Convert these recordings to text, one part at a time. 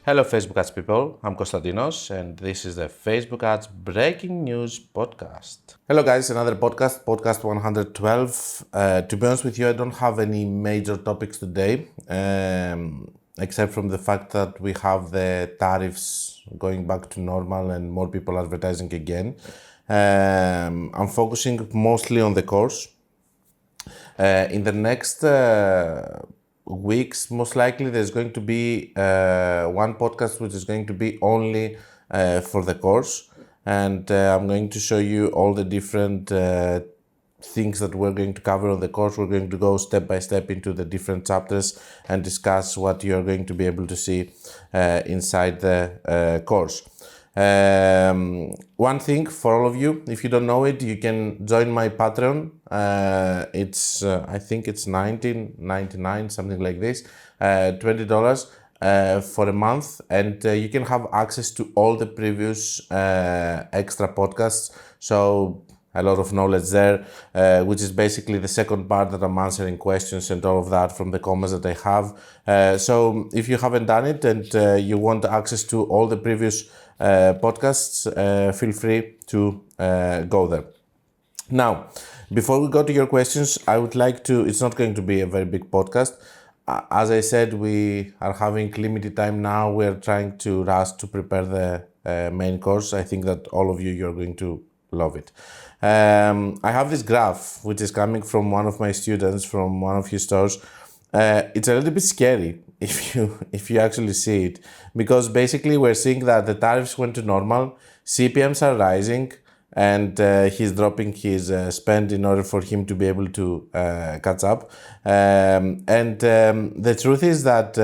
Hello Facebook ads people, I'm Konstantinos and this is the Facebook ads breaking news podcast. Hello guys, another podcast 112. To be honest with you, I don't have any major topics today, except from the fact that we have the tariffs going back to normal and more people advertising again. I'm focusing mostly on the course. In the next weeks, most likely there's going to be one podcast which is going to be only for the course, and I'm going to show you all the different things that we're going to cover on the course. We're going to go step by step into the different chapters and discuss what you're going to be able to see inside the course. One thing for all of you, if you don't know it, you can join my Patreon. It's I think it's $19.99, something like this, $20 for a month, and you can have access to all the previous extra podcasts. So a lot of knowledge there, which is basically the second part that I'm answering questions and all of that from the comments that I have. So if you haven't done it and you want access to all the previous podcasts, feel free to go there. Now, before we go to your questions, I would like to, it's not going to be a very big podcast. As I said, we are having limited time now. We're trying to rush to prepare the main course. I think that all of you, you're going to love it. I have this graph, which is coming from one of my students from one of his stores. It's a little bit scary if you actually see it, because basically we're seeing that the tariffs went to normal, CPMs are rising, and he's dropping his spend in order for him to be able to catch up. The truth is that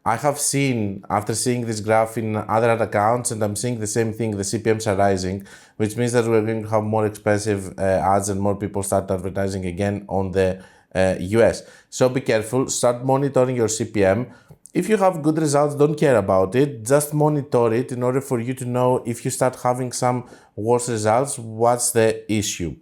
I have seen, after seeing this graph in other ad accounts, and I'm seeing the same thing, the CPMs are rising, which means that we're going to have more expensive ads and more people start advertising again on the US. So be careful, start monitoring your CPM. If you have good results, don't care about it, just monitor it in order for you to know if you start having some worse results, what's the issue.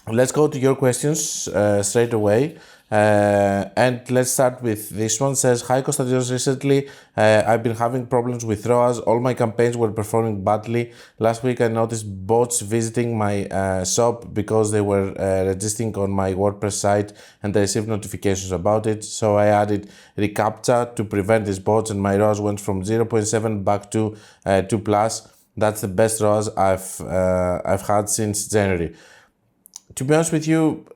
Let's go to your questions straight away. And let's start with this one. Says, hi Konstantinos, recently I've been having problems with ROAS. All my campaigns were performing badly. Last week I noticed bots visiting my shop because they were registering on my WordPress site, and I received notifications about it. So I added reCAPTCHA to prevent these bots, and my ROAS went from 0.7 back to 2+. That's the best ROAS I've had since January. To be honest with you,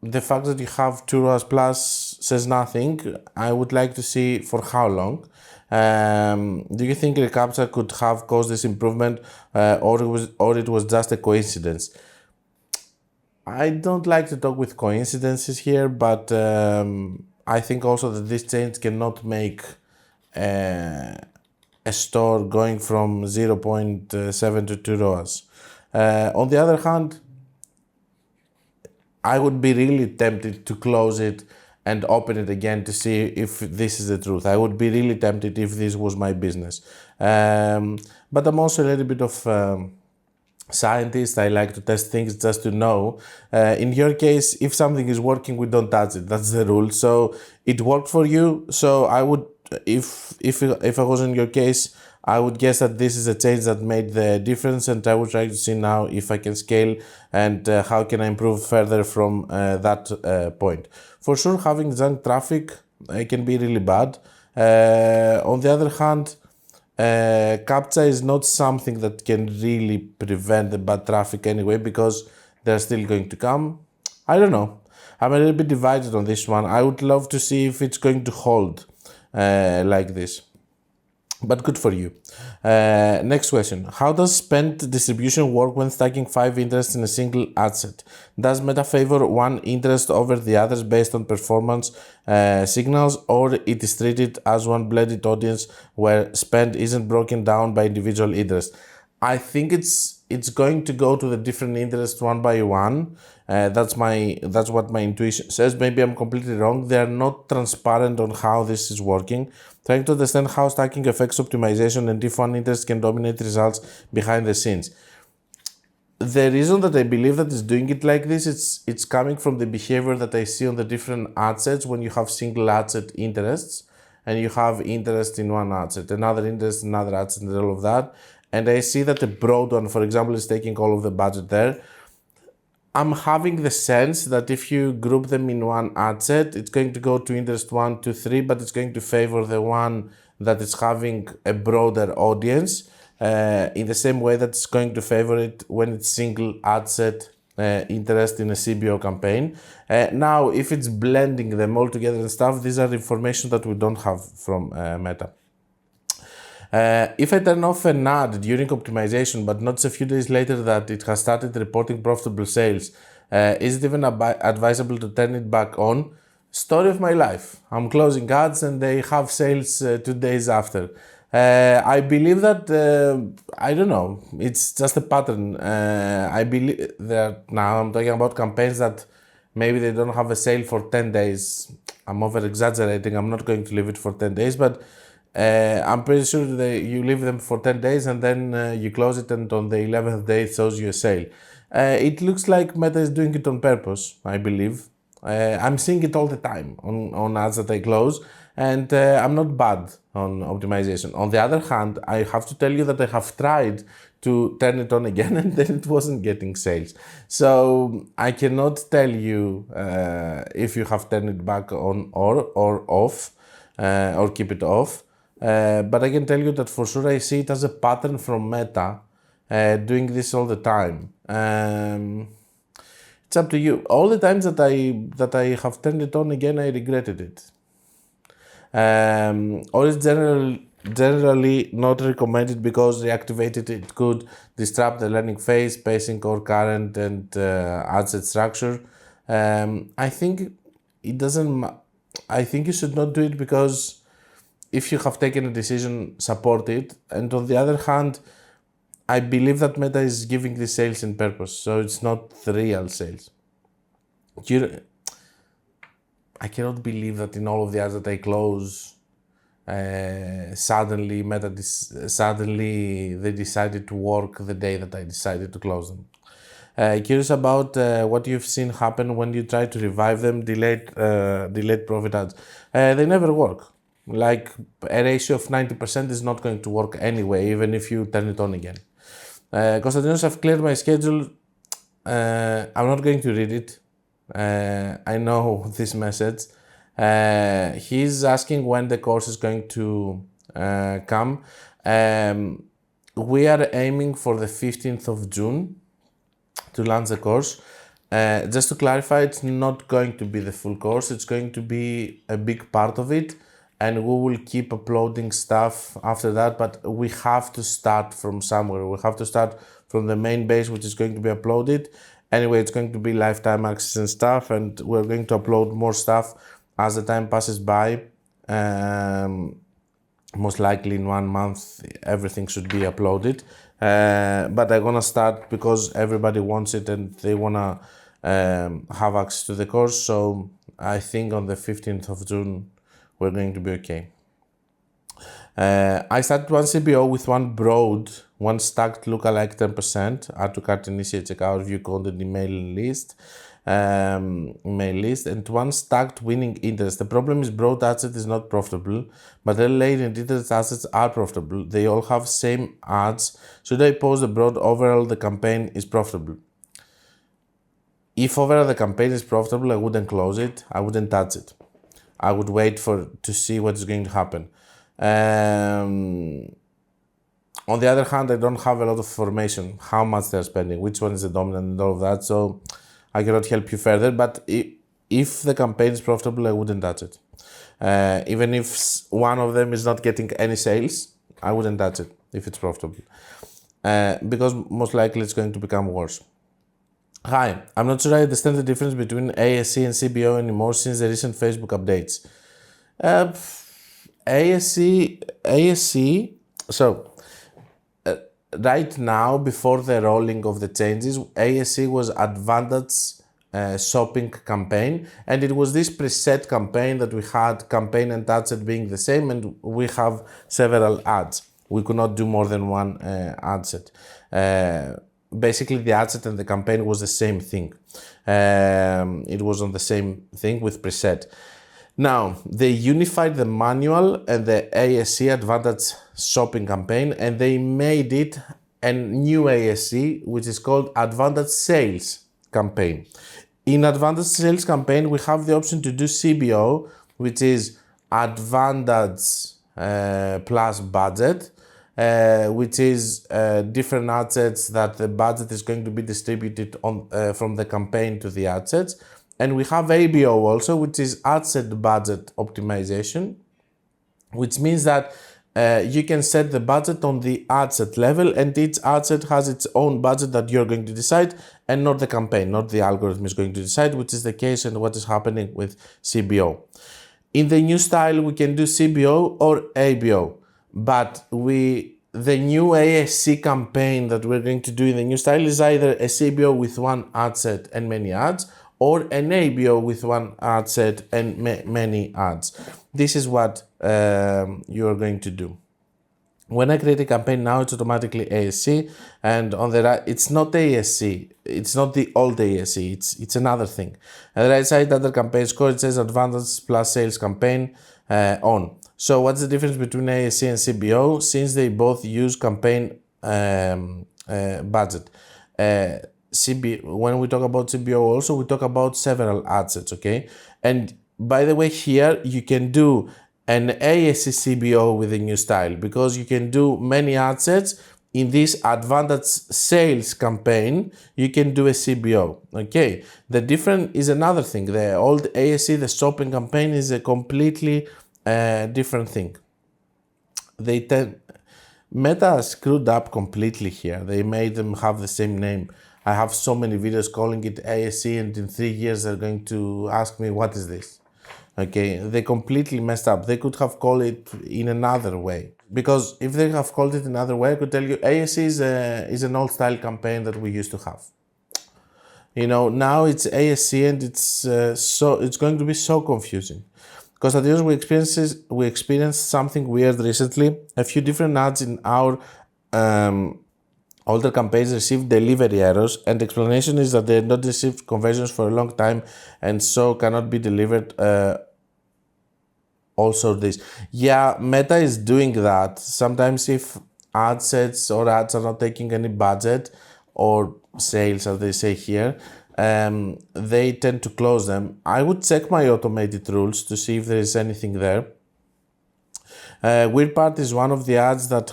the fact that you have 2 ROAS plus says nothing. I would like to see for how long. Do you think reCAPTCHA could have caused this improvement, or it was just a coincidence? I don't like to talk with coincidences here, but I think also that this change cannot make a store going from 0.7 to 2 ROAS. On the other hand, I would be really tempted to close it and open it again to see if this is the truth. I would be really tempted if this was my business. But I'm also a little bit of scientist. I like to test things just to know. In your case, if something is working, we don't touch it. That's the rule. So it worked for you. So I would, if I was in your case, I would guess that this is a change that made the difference, and I would try to see now if I can scale and how can I improve further from that point. For sure, having junk traffic can be really bad. On the other hand, CAPTCHA is not something that can really prevent the bad traffic anyway, because they're still going to come. I don't know. I'm a little bit divided on this one. I would love to see if it's going to hold like this. But good for you. Next question. How does spend distribution work when stacking 5 interests in a single ad set? Does Meta favor one interest over the others based on performance signals, or it is treated as one blended audience where spend isn't broken down by individual interests? I think it's going to go to the different interests one by one. That's what my intuition says. Maybe I'm completely wrong. They are not transparent on how this is working. Trying to understand how stacking affects optimization and if one interest can dominate results behind the scenes. The reason that I believe that it's doing it like this, it's coming from the behavior that I see on the different ad sets when you have single ad set interests. and you have interest in one ad set, another interest in another ad set, and all of that. And I see that the broad one, for example, is taking all of the budget there. I'm having the sense that if you group them in one ad set, it's going to go to interest 1, 2, 3, but it's going to favor the one that is having a broader audience in the same way that it's going to favor it when it's single ad set interest in a CBO campaign. Now, if it's blending them all together and stuff, these are information that we don't have from Meta. If I turn off an ad during optimization, but notice a few days later that it has started reporting profitable sales, is it even advisable to turn it back on? Story of my life. I'm closing ads and they have sales 2 days after. I believe that, I don't know, it's just a pattern. I believe that now I'm talking about campaigns that maybe they don't have a sale for 10 days. I'm over exaggerating. I'm not going to leave it for 10 days, but I'm pretty sure that you leave them for 10 days and then you close it, and on the 11th day it shows you a sale. It looks like Meta is doing it on purpose, I believe. I'm seeing it all the time on ads that I close, and I'm not bad on optimization. On the other hand, I have to tell you that I have tried to turn it on again and then it wasn't getting sales. So I cannot tell you if you have turned it back on or off or keep it off. But I can tell you that for sure I see it as a pattern from Meta doing this all the time. It's up to you. All the times that I have turned it on again, I regretted it. Or it's generally not recommended because reactivated it could disrupt the learning phase, pacing, or current and ad set structure. I think it doesn't. I think you should not do it because if you have taken a decision, support it. And on the other hand, I believe that Meta is giving the sales in purpose, so it's not the real sales. I cannot believe that in all of the ads that I close, suddenly they decided to work the day that I decided to close them. Curious about what you've seen happen when you try to revive them, delayed profit ads. They never work. Like a ratio of 90% is not going to work anyway, even if you turn it on again. Konstantinos, I've cleared my schedule. I'm not going to read it. I know this message. He's asking when the course is going to come. We are aiming for the 15th of June to launch the course. Just to clarify, it's not going to be the full course. It's going to be a big part of it, and we will keep uploading stuff after that, but we have to start from somewhere. We have to start from the main base, which is going to be uploaded. Anyway, it's going to be lifetime access and stuff, and we're going to upload more stuff as the time passes by. Most likely in 1 month, everything should be uploaded. But I'm gonna start because everybody wants it and they wanna have access to the course. So I think on the 15th of June, we're going to be okay. I started one CBO with one broad, one stacked lookalike 10%, add to cart, initiate, checkout, view content, email list, and one stacked winning interest. The problem is broad asset is not profitable, but the late and interest assets are profitable. They all have same ads. Should I pause the broad overall the campaign is profitable? If overall the campaign is profitable, I wouldn't close it. I wouldn't touch it. I would wait to see what is going to happen. On the other hand, I don't have a lot of information, how much they're spending, which one is the dominant and all of that, so I cannot help you further, but if the campaign is profitable, I wouldn't touch it. Even if one of them is not getting any sales, I wouldn't touch it if it's profitable, because most likely it's going to become worse. Hi, I'm not sure I understand the difference between ASC and CBO anymore since the recent Facebook updates. ASC, so right now, before the rolling of the changes, ASC was advantage shopping campaign, and it was this preset campaign that we had campaign and ad set being the same, and we have several ads. We could not do more than one ad set. Basically, the ad set and the campaign was the same thing. It was on the same thing with preset. Now, they unified the manual and the ASC advanced shopping campaign, and they made it a new ASC, which is called advanced sales campaign. In advanced sales campaign, we have the option to do CBO, which is advanced plus budget, which is different ad sets that the budget is going to be distributed on from the campaign to the ad sets. And we have ABO also, which is ad set budget optimization, which means that you can set the budget on the ad set level, and each ad set has its own budget that you're going to decide, and not the campaign, not the algorithm is going to decide, which is the case and what is happening with CBO. In the new style, we can do CBO or ABO, but the new ASC campaign that we're going to do in the new style is either a CBO with one ad set and many ads, or an ABO with one ad set and many ads. This is what you are going to do. When I create a campaign now, it's automatically ASC, and on the right, it's not ASC. It's not the old ASC. It's another thing. On the right side, under campaign score, it says advanced plus sales campaign on. So what's the difference between ASC and CBO? Since they both use campaign budget. When we talk about CBO also, we talk about several ad sets, okay? And by the way, here you can do an ASC CBO with a new style, because you can do many ad sets. In this advanced sales campaign, you can do a CBO, okay? The difference is another thing. The old ASC, the shopping campaign, is a completely different thing. Meta screwed up completely here. They made them have the same name. I have so many videos calling it ASC, and in 3 years they're going to ask me, what is this? Okay, they completely messed up. They could have called it in another way. Because if they have called it another way, I could tell you ASC is an old style campaign that we used to have. You know, now it's ASC, and it's going to be so confusing. Konstantinos, we experienced something weird recently. A few different ads in our older campaigns received delivery errors, and the explanation is that they had not received conversions for a long time and so cannot be delivered. Also this. Yeah, Meta is doing that. Sometimes if ad sets or ads are not taking any budget or sales, as they say here, they tend to close them. I would check my automated rules to see if there is anything there. Weird Part is one of the ads that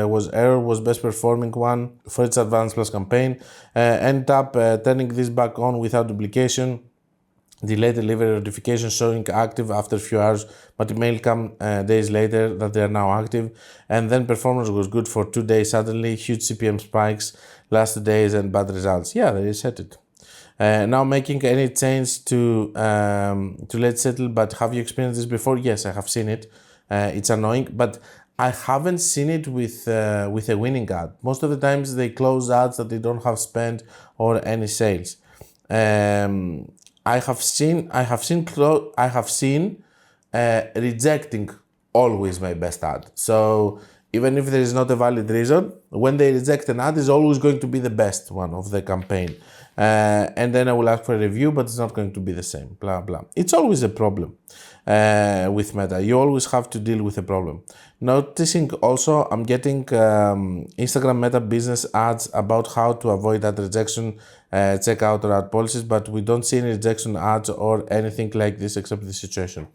was best performing one for its advanced plus campaign. End up turning this back on without duplication. Delayed delivery notification showing active after a few hours, but email come days later that they are now active. And then performance was good for 2 days. Suddenly huge CPM spikes last 2 days and bad results. Yeah, they reset it. Now making any change to let settle, but have you experienced this before? Yes, I have seen it. It's annoying, but I haven't seen it with a winning ad. Most of the times they close ads that they don't have spend or any sales. I have seen rejecting always my best ad. So even if there is not a valid reason, when they reject an ad, is always going to be the best one of the campaign. And then I will ask for a review, but it's not going to be the same, blah, blah. It's always a problem with Meta. You always have to deal with a problem. Noticing also, I'm getting Instagram Meta business ads about how to avoid ad rejection, checkout or ad policies, but we don't see any rejection ads or anything like this except this situation.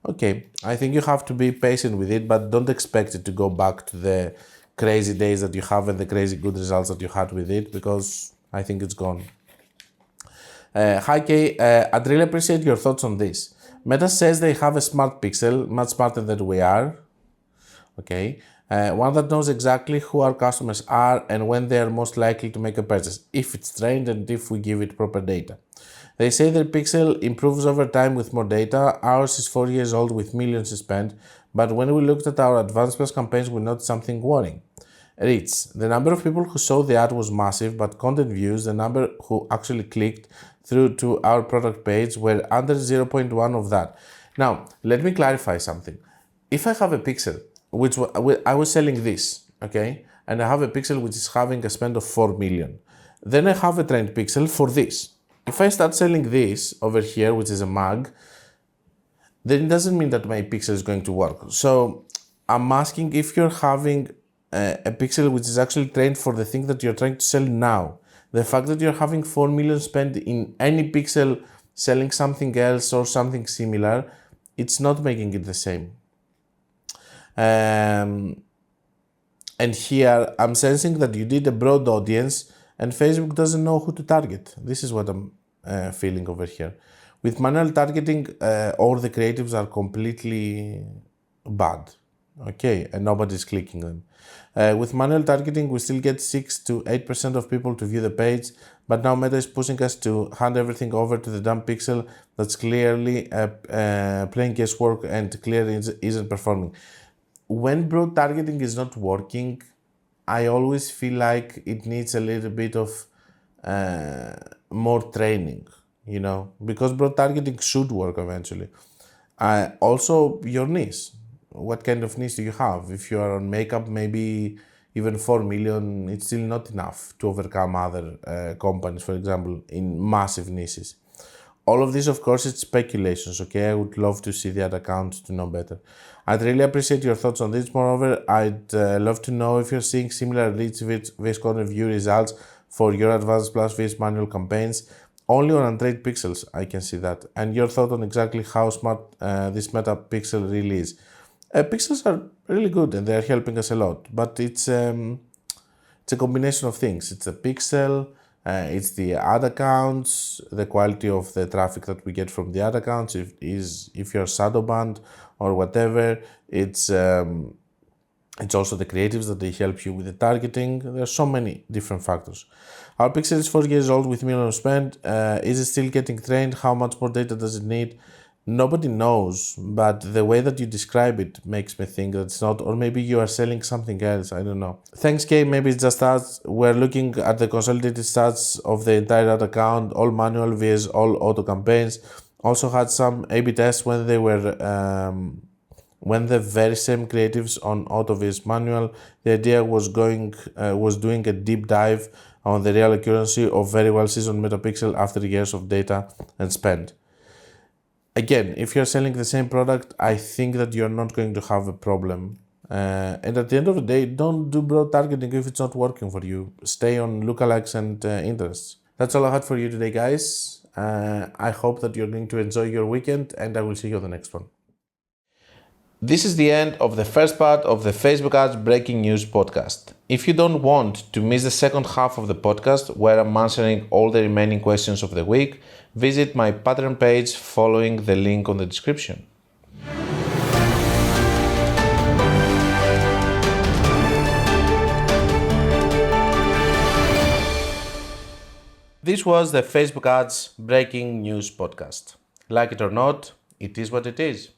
Okay, I think you have to be patient with it, but don't expect it to go back to the crazy days that you have and the crazy good results that you had with it, because I think it's gone. Hi Kay, I'd really appreciate your thoughts on this. Meta says they have a smart pixel, much smarter than we are. Okay, one that knows exactly who our customers are and when they are most likely to make a purchase, if it's trained and if we give it proper data. They say their pixel improves over time with more data. Ours is 4 years old with millions spent, but when we looked at our advanced plus campaigns, we noticed something worrying. Reach. The number of people who saw the ad was massive, but content views, the number who actually clicked through to our product page, were under 0.1 of that. Now, let me clarify something. If I have a pixel, which I was selling this, okay, and I have a pixel which is having a spend of 4 million, then I have a trained pixel for this. If I start selling this over here, which is a mag, then it doesn't mean that my pixel is going to work. So I'm asking if you're having a pixel which is actually trained for the thing that you're trying to sell now. The fact that you're having 4 million spent in any pixel selling something else or something similar, it's not making it the same. And here I'm sensing that you did a broad audience and Facebook doesn't know who to target. This is what I'm feeling over here. With manual targeting, all the creatives are completely bad, okay, and nobody's clicking them. With manual targeting, we still get 6 to 8% of people to view the page, but now Meta is pushing us to hand everything over to the dumb pixel that's clearly playing guesswork and clearly isn't performing. When broad targeting is not working, I always feel like it needs a little bit of more training, you know, because broad targeting should work eventually. Also, your niche. What kind of niche do you have? If you are on makeup, maybe even 4 million, it's still not enough to overcome other companies, for example, in massive niches. All of this, of course, it's speculations, okay? I would love to see the ad accounts to know better. I'd really appreciate your thoughts on this. Moreover, I'd love to know if you're seeing similar leads with corner view results for your advanced plus VS manual campaigns. Only on untrained pixels, I can see that. And your thought on exactly how smart this Meta pixel really is. Pixels are really good and they're helping us a lot, but it's a combination of things. It's a pixel, it's the ad accounts, the quality of the traffic that we get from the ad accounts, if you're shadow banned or whatever. It's also the creatives that they help you with the targeting. There are so many different factors. Our pixel is 4 years old with millions spent. Is it still getting trained? How much more data does it need? Nobody knows, but the way that you describe it makes me think that it's not, or maybe you are selling something else, I don't know. Thanks, Kay, maybe it's just us. We're looking at the consolidated stats of the entire ad account, all manual vs all auto campaigns. Also had some A/B tests when they were, when the very same creatives on auto vs manual. The idea was doing a deep dive on the real accuracy of very well seasoned metapixel after years of data and spend. Again, if you're selling the same product, I think that you're not going to have a problem. And at the end of the day, don't do broad targeting if it's not working for you. Stay on lookalikes and interests. That's all I had for you today, guys. I hope that you're going to enjoy your weekend, and I will see you on the next one. This is the end of the first part of the Facebook Ads Breaking News podcast. If you don't want to miss the second half of the podcast, where I'm answering all the remaining questions of the week, visit my Patreon page following the link on the description. This was the Facebook Ads Breaking News podcast. Like it or not, it is what it is.